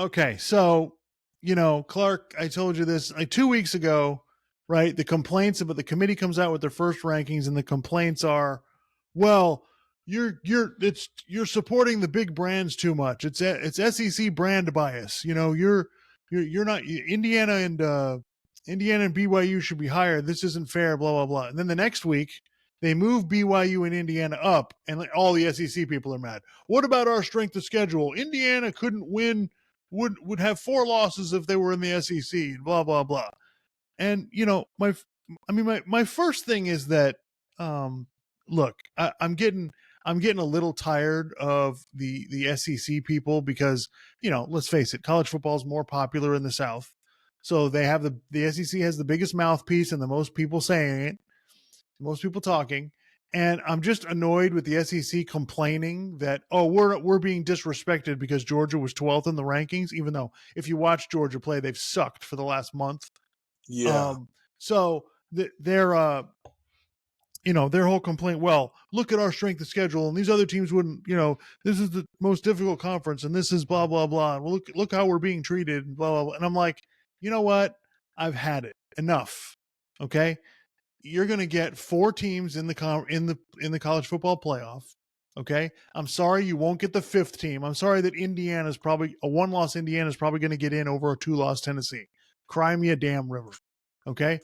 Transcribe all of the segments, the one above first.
Okay, so Clark, I told you this like 2 weeks ago, right? The complaints about the committee comes out with their first rankings, and the complaints are, well, you're supporting the big brands too much. It's SEC brand bias. You're not Indiana and BYU should be higher. This isn't fair. Blah blah blah. And then the next week they move BYU and Indiana up, and like, all the SEC people are mad. What about our strength of schedule? Indiana couldn't win would have four losses if they were in the SEC, blah blah blah. And my first thing is that look, I'm getting a little tired of the SEC people because let's face it, college football is more popular in the South, so they have the SEC has the biggest mouthpiece and the most people saying it, most people talking. And I'm just annoyed with the SEC complaining that, oh, we're being disrespected because Georgia was 12th in the rankings, even though if you watch Georgia play, they've sucked for the last month. Yeah. So their their whole complaint, well, look at our strength of schedule, and these other teams wouldn't, this is the most difficult conference, and this is blah blah blah. And look how we're being treated, and blah blah blah. And I'm like, you know what? I've had it. Enough. Okay, you're going to get four teams in the college football playoff. Okay, I'm sorry you won't get the fifth team. I'm sorry that Indiana's probably a one-loss Indiana is probably going to get in over a two-loss Tennessee. Cry me a damn river. Okay,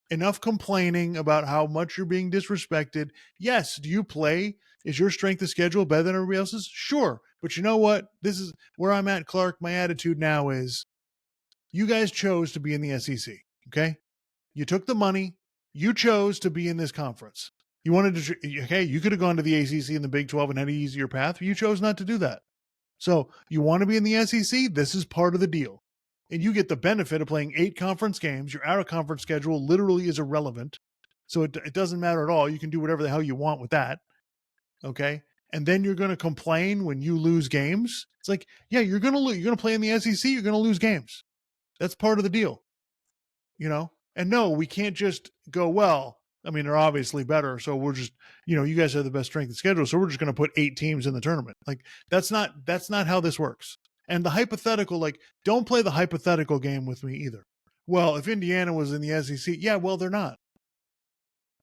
enough complaining about how much you're being disrespected. Yes, do you play? Is your strength of schedule better than everybody else's? Sure, but you know what? This is where I'm at, Clark. My attitude now is, you guys chose to be in the SEC. Okay, you took the money. You chose to be in this conference. You wanted to, okay, you could have gone to the ACC and the Big 12 and had an easier path. You chose not to do that. So you want to be in the SEC? This is part of the deal. And you get the benefit of playing 8 conference games. Your out of conference schedule literally is irrelevant. So it doesn't matter at all. You can do whatever the hell you want with that. Okay. And then you're going to complain when you lose games. It's like, yeah, you're going to lose. You're going to play in the SEC. You're going to lose games. That's part of the deal. And no, we can't just go, well, I mean, they're obviously better. So we're just, you guys have the best strength of schedule. So we're just going to put 8 teams in the tournament. Like that's not how this works. And the hypothetical, like, don't play the hypothetical game with me either. Well, if Indiana was in the SEC, yeah, well, they're not.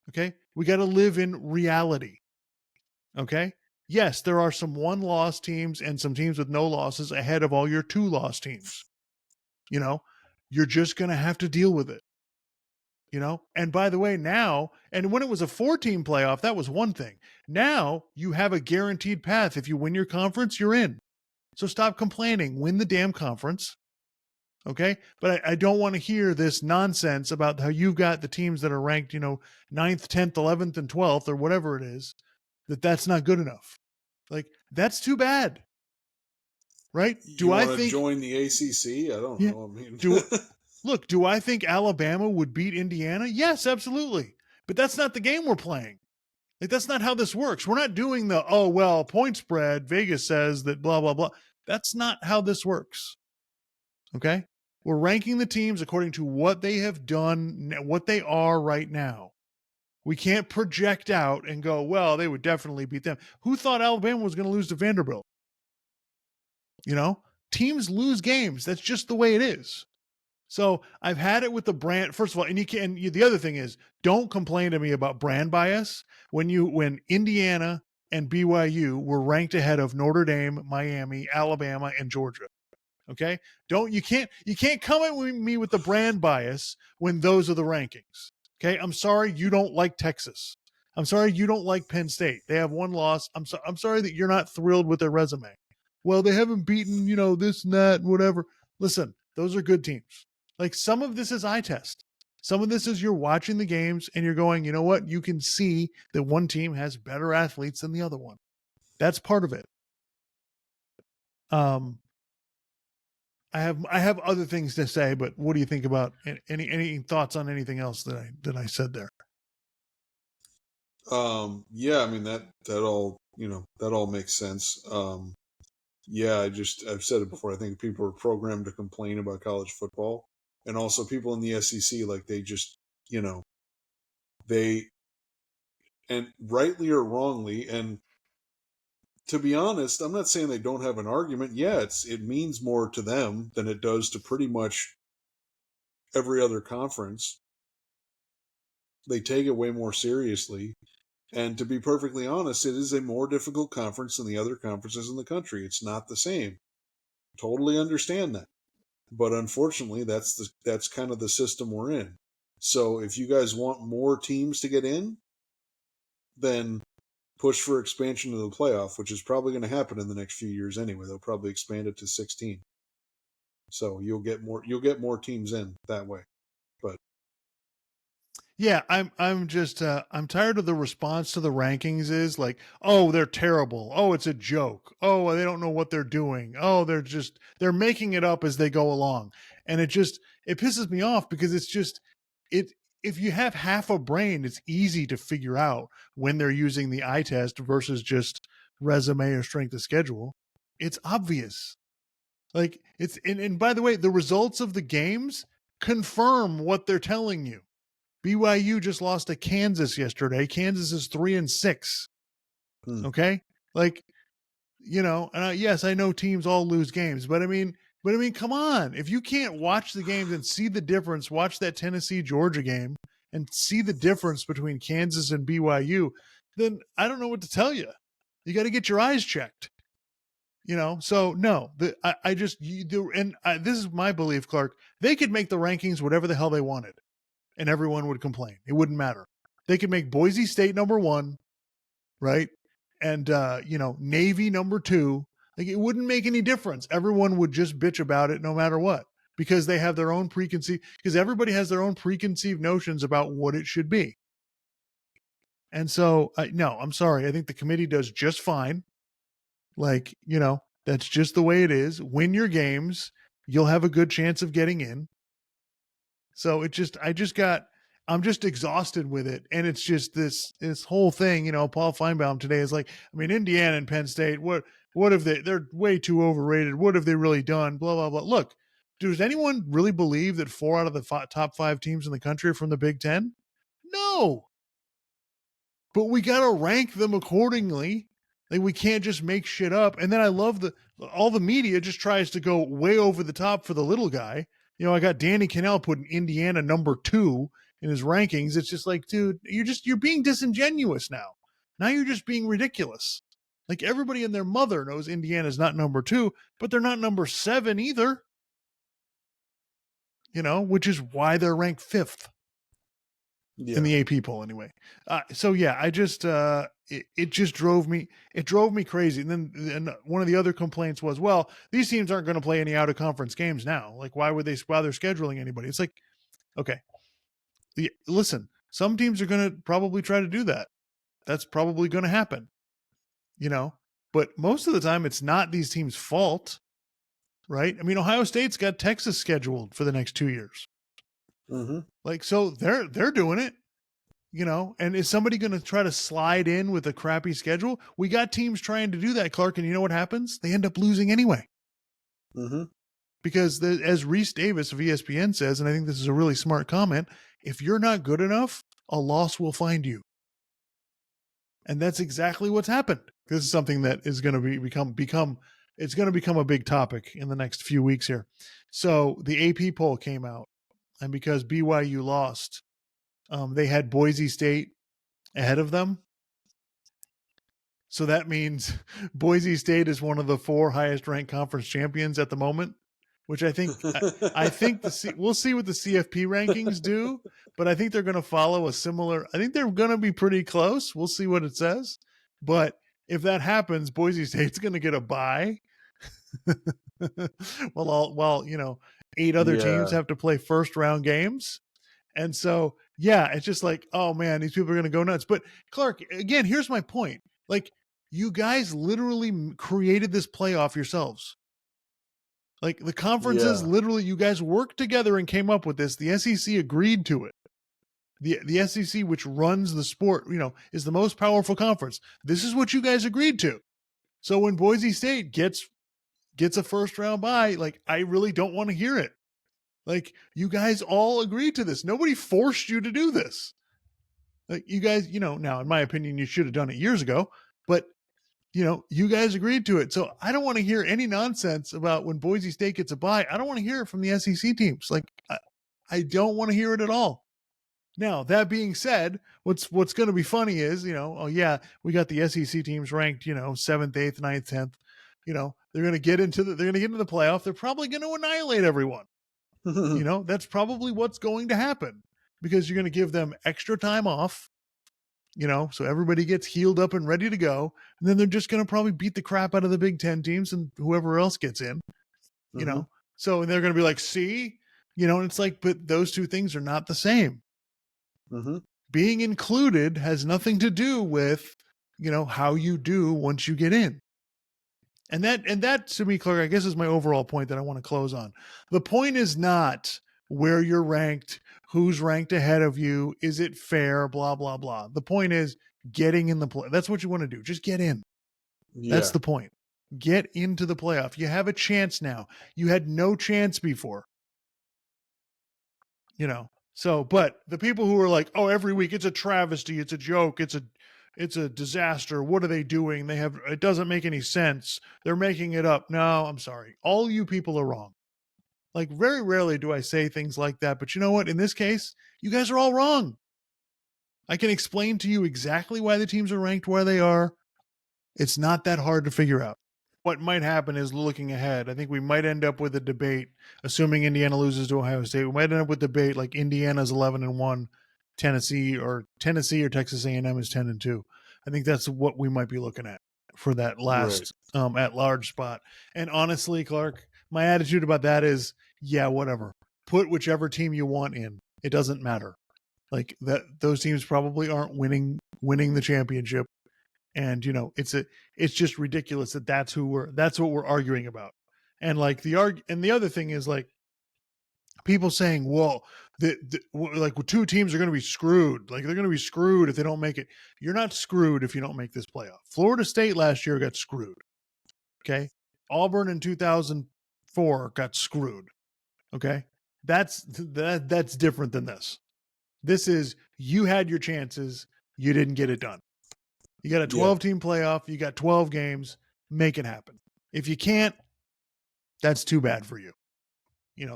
Okay. We got to live in reality. Okay. Yes, there are some 1-loss teams and some teams with no losses ahead of all your 2-loss teams. You're just going to have to deal with it. And by the way, now, and when it was a 4-team playoff, that was one thing. Now you have a guaranteed path. If you win your conference, you're in. So stop complaining. Win the damn conference. Okay. But I don't want to hear this nonsense about how you've got the teams that are ranked, 9th, 10th, 11th, and 12th, or whatever it is, that's not good enough. Like, that's too bad. Right? You want to join the ACC? I don't know. I mean, Look, do I think Alabama would beat Indiana? Yes, absolutely. But that's not the game we're playing. Like, that's not how this works. We're not doing the, oh, well, point spread, Vegas says that blah, blah, blah. That's not how this works. Okay? We're ranking the teams according to what they have done, what they are right now. We can't project out and go, well, they would definitely beat them. Who thought Alabama was going to lose to Vanderbilt? Teams lose games. That's just the way it is. So I've had it with the brand. First of all, the other thing is, don't complain to me about brand bias when Indiana and BYU were ranked ahead of Notre Dame, Miami, Alabama, and Georgia. Okay, you can't come at me with the brand bias when those are the rankings. Okay, I'm sorry you don't like Texas. I'm sorry you don't like Penn State. They have 1 loss. I'm sorry that you're not thrilled with their resume. Well, they haven't beaten this and that and whatever. Listen, those are good teams. Like, some of this is eye test. Some of this is you're watching the games and you're going, you know what? You can see that one team has better athletes than the other one. That's part of it. I have other things to say, but what do you think about any thoughts on anything else that I said there? Yeah, I mean that all that all makes sense. Yeah, I've said it before. I think people are programmed to complain about college football, and also people in the SEC, like they just they, and rightly or wrongly, and to be honest, I'm not saying they don't have an argument. Yeah, it means more to them than it does to pretty much every other conference. They take it way more seriously. And to be perfectly honest, it is a more difficult conference than the other conferences in the country. It's not the same. Totally understand that. But unfortunately, that's kind of the system we're in. So if you guys want more teams to get in, then push for expansion of the playoff, which is probably going to happen in the next few years anyway. They'll probably expand it to 16. So you'll get more teams in that way. But Yeah, I'm just I'm tired of the response to the rankings is like, oh, they're terrible. Oh, it's a joke. Oh, they don't know what they're doing. Oh, they're making it up as they go along. And it pisses me off because it's just it if you have half a brain, it's easy to figure out when they're using the eye test versus just resume or strength of schedule. It's obvious. Like and by the way, the results of the games confirm what they're telling you. BYU just lost to Kansas yesterday. Kansas is 3-6. Okay, like yes, I know teams all lose games, but I mean, come on! If you can't watch the games and see the difference, watch that Tennessee Georgia game and see the difference between Kansas and BYU, then I don't know what to tell you. You got to get your eyes checked. So no, I just this is my belief, Clark. They could make the rankings whatever the hell they wanted and everyone would complain. It wouldn't matter. They could make Boise State number 1, right? And Navy number 2. Like it wouldn't make any difference. Everyone would just bitch about it no matter what because they have their own because everybody has their own preconceived notions about what it should be. And so no, I'm sorry. I think the committee does just fine. Like, that's just the way it is. Win your games, you'll have a good chance of getting in. So I'm just exhausted with it. And it's just this whole thing, Paul Feinbaum today is like, I mean, Indiana and Penn State, what have they're way too overrated. What have they really done? Blah, blah, blah. Look, does anyone really believe that 4 out of the top 5 teams in the country are from the Big Ten? No. But we got to rank them accordingly. Like we can't just make shit up. And then I love all the media just tries to go way over the top for the little guy. I got Danny Cannell putting Indiana number 2 in his rankings. It's just like, dude, you're being disingenuous now. Now you're just being ridiculous. Like everybody and their mother knows Indiana's not number 2, but they're not number 7 either. Which is why they're ranked 5th in the AP poll anyway. So yeah, I just it just drove me crazy. And then one of the other complaints was, well, these teams aren't going to play any out of conference games now. Like why would they while they're scheduling anybody? It's like, okay, listen, some teams are going to probably try to do that. That's probably going to happen. But most of the time it's not these teams' fault, right? I mean, Ohio State's got Texas scheduled for the next 2 years. Mm-hmm. Like, so they're doing it, and is somebody going to try to slide in with a crappy schedule? We got teams trying to do that, Clark, and you know what happens? They end up losing anyway. Mm-hmm. Because as Reese Davis of ESPN says, and I think this is a really smart comment, if you're not good enough, a loss will find you. And that's exactly what's happened. This is something that is going to it's going to become a big topic in the next few weeks here. So the AP poll came out, and because BYU lost, they had Boise State ahead of them. So that means Boise State is one of the 4 highest ranked conference champions at the moment, which I think we'll see what the CFP rankings do, but I think they're going to follow a similar. I think they're going to be pretty close. We'll see what it says, but if that happens, Boise State's going to get a bye. while 8 other teams have to play first round games. And so, yeah, it's just like, oh man, these people are going to go nuts. But Clark, again, here's my point. Like, you guys literally created this playoff yourselves. Like the conferences, literally, you guys worked together and came up with this. The SEC agreed to it. The SEC, which runs the sport, is the most powerful conference. This is what you guys agreed to. So when Boise State gets a first round bye, like I really don't want to hear it. Like you guys all agreed to this. Nobody forced you to do this. Like you guys, now in my opinion, you should have done it years ago, but you guys agreed to it. So I don't want to hear any nonsense about when Boise State gets a bye. I don't want to hear it from the SEC teams. Like, I don't want to hear it at all. Now, that being said, what's going to be funny is, oh yeah, we got the SEC teams ranked, 7th, 8th, 9th, 10th. They're going to get into the playoff. They're probably going to annihilate everyone. That's probably what's going to happen, because you're going to give them extra time off, so everybody gets healed up and ready to go. And then they're just going to probably beat the crap out of the Big Ten teams and whoever else gets in, So they're going to be like, see, and it's like, but those two things are not the same. Being included has nothing to do with, how you do once you get in. And that to me, Clark, I guess is my overall point that I want to close on. The point is not where you're ranked, who's ranked ahead of you, is it fair, blah, blah, blah. The point is getting in the play. That's what you want to do. Just get in. Yeah. That's the point. Get into the playoff. You have a chance now. You had no chance before. So, but the people who are like, oh, every week it's a travesty, it's a joke, it's a disaster. What are they doing? It doesn't make any sense. They're making it up. No, I'm sorry. All you people are wrong. Like, very rarely do I say things like that, but you know what? In this case, you guys are all wrong. I can explain to you exactly why the teams are ranked where they are. It's not that hard to figure out. What might happen is, looking ahead, I think we might end up with a debate, assuming Indiana loses to Ohio State. We might end up with a debate like Indiana's 11-1, Tennessee or Texas A&M is 10-2. I think that's what we might be looking at for that last at-large spot. And honestly, Clark, my attitude about that is, yeah, whatever. Put whichever team you want in. It doesn't matter. Like, that, those teams probably aren't winning the championship. And it's just ridiculous that's what we're arguing about. And like the other thing is, like, people saying, well, like, two teams are going to be screwed. Like, they're going to be screwed if they don't make it. You're not screwed if you don't make this playoff. Florida State last year got screwed. Okay. Auburn in 2004 got screwed. Okay. That's different than this. This is, you had your chances. You didn't get it done. You got a 12-team playoff. You got 12 games. Make it happen. If you can't, that's too bad for you.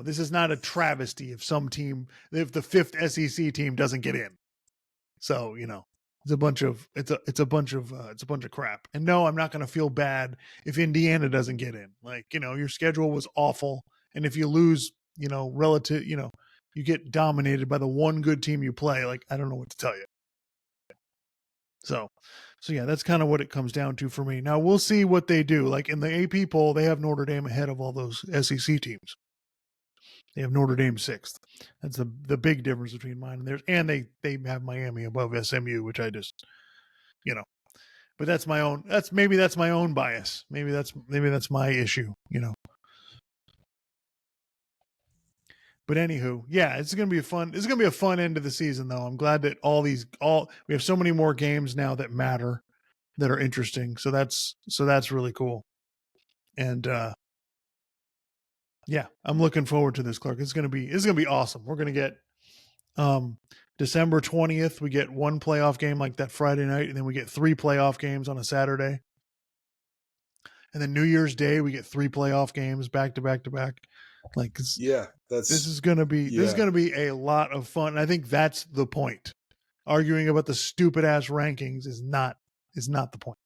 This is not a travesty if the fifth SEC team doesn't get in. So, it's a bunch of crap. And no, I'm not going to feel bad if Indiana doesn't get in. Like, your schedule was awful. And if you lose, you get dominated by the one good team you play. Like, I don't know what to tell you. So yeah, that's kind of what it comes down to for me. Now we'll see what they do. Like, in the AP poll, they have Notre Dame ahead of all those SEC teams. They have Notre Dame 6th. That's the big difference between mine and theirs. And they have Miami above SMU, which I just, but that's my own. Maybe that's my own bias. Maybe that's my issue. But anywho, yeah, it's gonna be a fun end of the season, though. I'm glad that we have so many more games now that matter, that are interesting. So that's really cool. And yeah, I'm looking forward to this, Clark. It's gonna be awesome. We're gonna get December 20th. We get one playoff game like that Friday night, and then we get 3 playoff games on a Saturday. And then New Year's Day, we get 3 playoff games back to back to back. Like, this is going to be a lot of fun. And I think that's the point. Arguing about the stupid ass rankings is not the point.